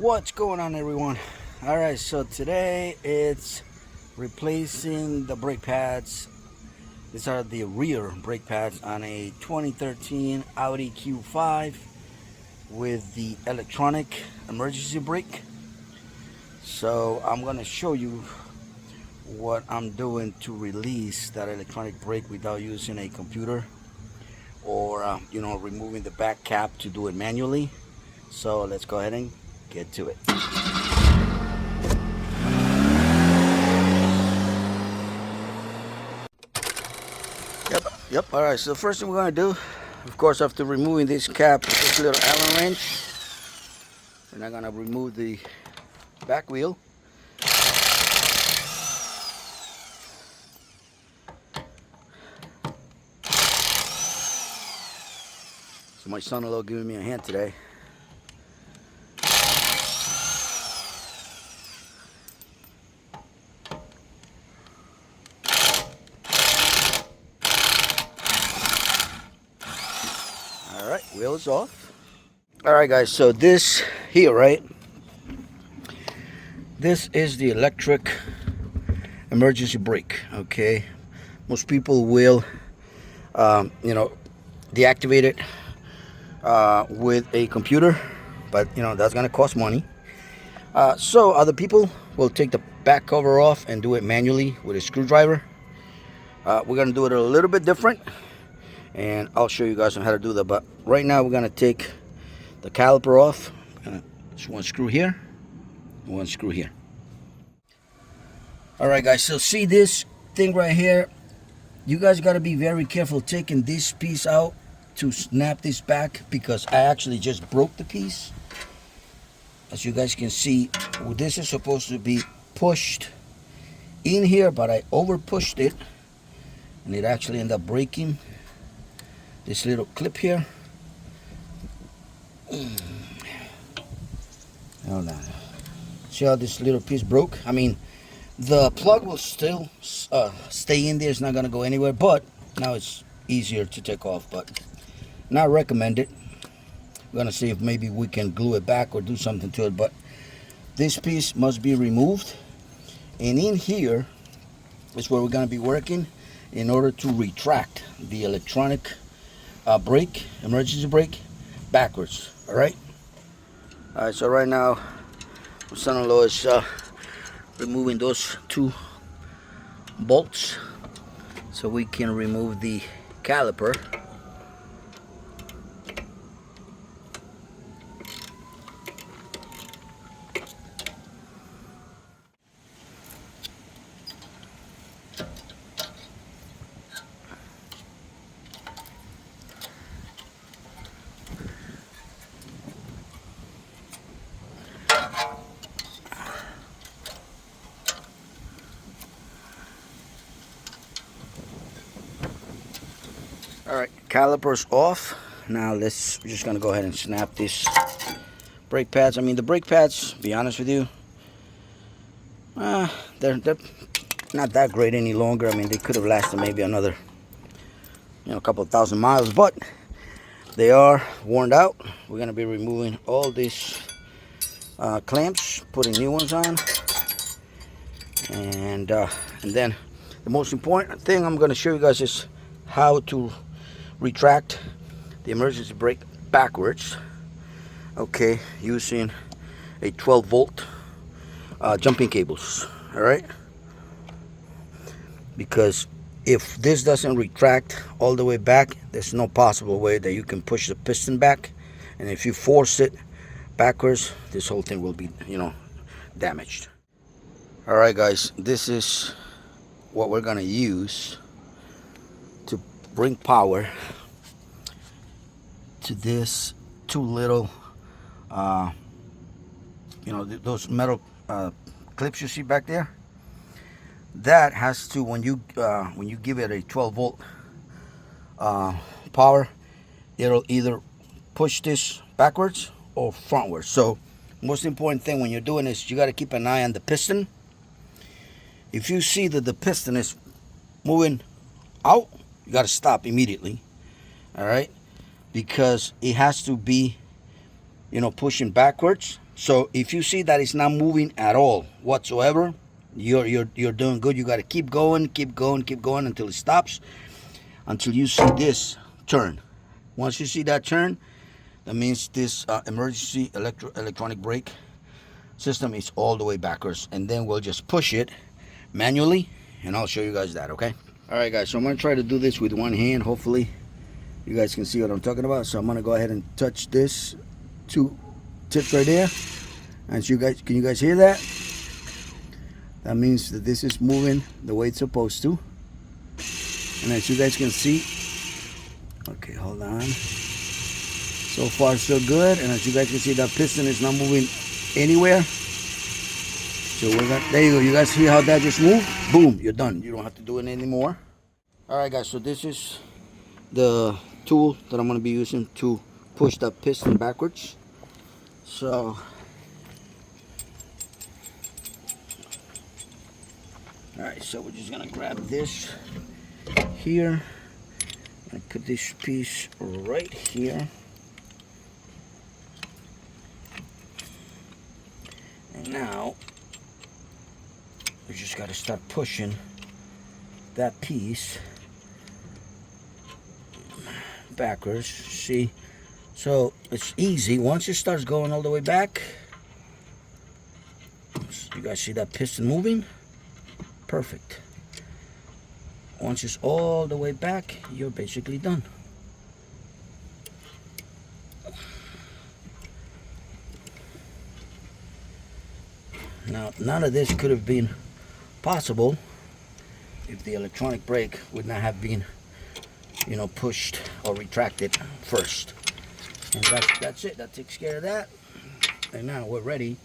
What's going on, everyone? All right, so today it's replacing the brake pads. These are the rear brake pads on a 2013 Audi Q5 with the electronic emergency brake. So I'm going to show you what I'm doing to release that electronic brake without using a computer or removing the back cap to do it manually. So let's go ahead and get to it. Yep. All right. So the first thing we're gonna do, of course, after removing this cap, this little Allen wrench, we're not gonna remove the back wheel. So my son-in-law giving me a hand today. Alright, wheel is off. Alright guys, so this here, right? This is the electric emergency brake, okay? Most people will, deactivate it with a computer, but, that's gonna cost money. So other people will take the back cover off and do it manually with a screwdriver. We're gonna do it a little bit different, and I'll show you guys on how to do that. But right now we're gonna take the caliper off. Just one screw here and one screw here. All right guys, so see this thing right here? You guys got to be very careful taking this piece out to snap this back, because I actually just broke the piece. As you guys can see, this is supposed to be pushed in here, but I over pushed it and it actually ended up breaking this little clip here. Hold on. See how this little piece broke? I mean, the plug will still stay in there. It's not going to go anywhere, but now it's easier to take off, but not recommended. We're going to see if maybe we can glue it back or do something to it, but this piece must be removed. And in here is where we're going to be working in order to retract the electronic brake, emergency brake, backwards. All right, so right now my son-in-law is removing those two bolts so we can remove the caliper. All right, caliper's off. Now we're just gonna go ahead and snap these brake pads. I mean, the brake pads, to be honest with you, they're not that great any longer. I mean, they could have lasted maybe another, a couple of thousand miles, but they are worn out. We're gonna be removing all these clamps, putting new ones on, and then the most important thing I'm gonna show you guys is how to retract the emergency brake backwards, okay, using a 12-volt jumping cables. All right, because if this doesn't retract all the way back, there's no possible way that you can push the piston back, and if you force it backwards, this whole thing will be damaged. All right guys, this is what we're gonna use to bring power to this two little those metal clips you see back there. That has to, when you give it a 12-volt power, it'll either push this backwards or frontwards. So most important thing when you're doing this, you got to keep an eye on the piston. If you see that the piston is moving out, you got to stop immediately. All right, because it has to be pushing backwards. So if you see that it's not moving at all whatsoever, you're doing good. You got to keep going, keep going, keep going until it stops, until you see this turn. Once you see that turn, that means this emergency electronic brake system is all the way backwards, and then we'll just push it manually, and I'll show you guys that. Okay. All right, guys, so I'm gonna try to do this with one hand. Hopefully you guys can see what I'm talking about. So I'm gonna go ahead and touch this two tips right there, and can you guys hear that? That means that this is moving the way it's supposed to. And as you guys can see, okay, hold on, so far so good. And as you guys can see, that piston is not moving anywhere. So there you go. You guys see how that just moved? Boom, you're done. You don't have to do it anymore. All right, guys, so this is the tool that I'm going to be using to push that piston backwards. So all right, so we're just going to grab this here and put this piece right here. And now we just got to start pushing that piece backwards. See, so it's easy. Once it starts going all the way back, you guys see that piston moving? Perfect. Once it's all the way back, you're basically done. Now, none of this could have been possible if the electronic brake would not have been, pushed or retracted first. And that's it. That takes care of that. And now we're ready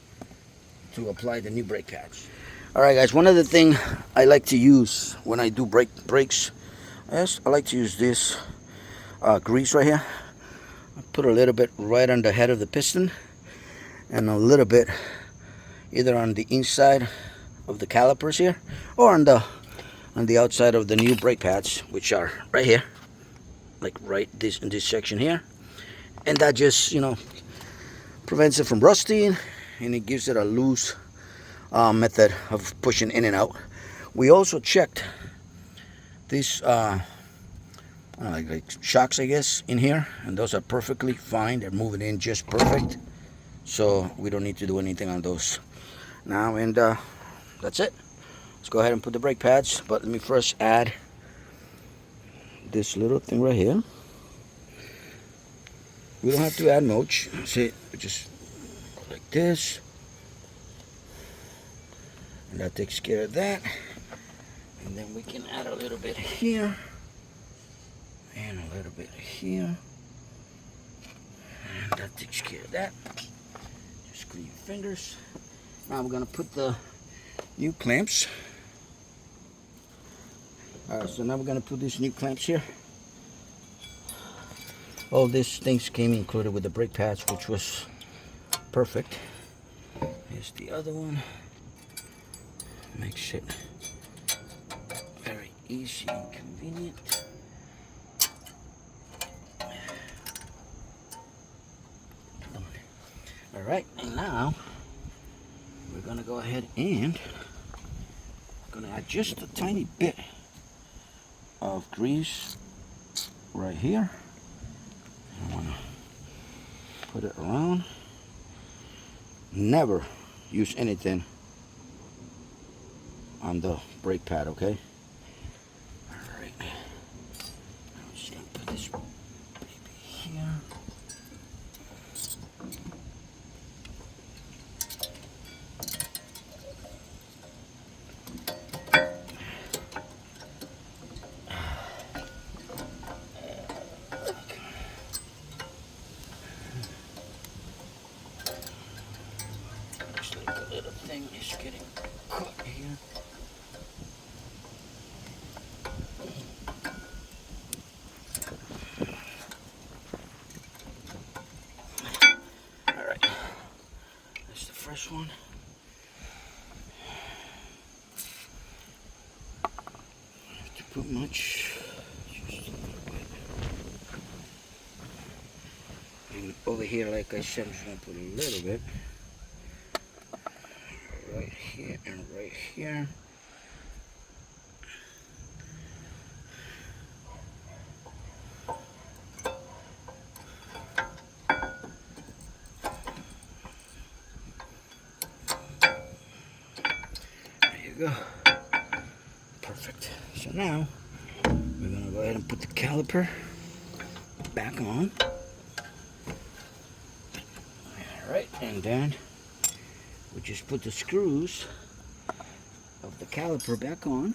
to apply the new brake pads. All right, guys. One other thing I like to use when I do brakes, I like to use this grease right here. I put a little bit right on the head of the piston, and a little bit either on the inside of the calipers here, or on the outside of the new brake pads, which are right here, like right in this section here. And that just prevents it from rusting, and it gives it a loose method of pushing in and out. We also checked these like shocks, I guess, in here, and those are perfectly fine. They're moving in just perfect, so we don't need to do anything on those now. And that's it. Let's go ahead and put the brake pads, but let me first add this little thing right here. We don't have to add much. See, just like this, and that takes care of that. And then we can add a little bit here and a little bit here, and that takes care of that. Just clean your fingers. Now we're gonna put the new clamps. All right, so now we're gonna put these new clamps here. All these things came included with the brake pads, which was perfect. Here's the other one. Makes it very easy and convenient. All right, and now we're gonna go ahead and gonna add just a tiny bit of grease right here. I want to put it around. Never use anything on the brake pad, okay? All right. I'm just gonna put this baby here. Little thing is getting caught here. All right, that's the fresh one. Don't have to put much, just a little bit. And over here, like I said, I'm just gonna put a little bit right here and right here. There you go. Perfect. So now we're gonna go ahead and put the caliper back on. Alright, and then we just put the screws of the caliper back on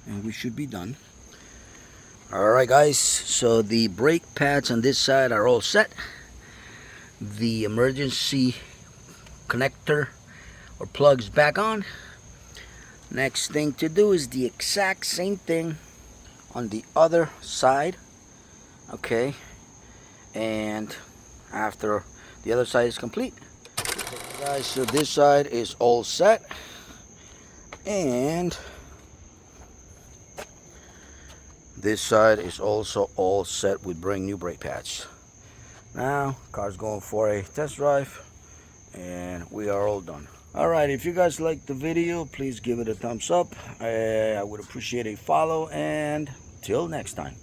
and we should be done. Alright guys, so the brake pads on this side are all set. The emergency connector or plugs back on. Next thing to do is the exact same thing on the other side. Okay, and after the other side is complete, guys, so this side is all set, and this side is also all set with brand new brake pads. Now car's going for a test drive and we are all done. Alright, if you guys liked the video, please give it a thumbs up. I would appreciate a follow, and till next time.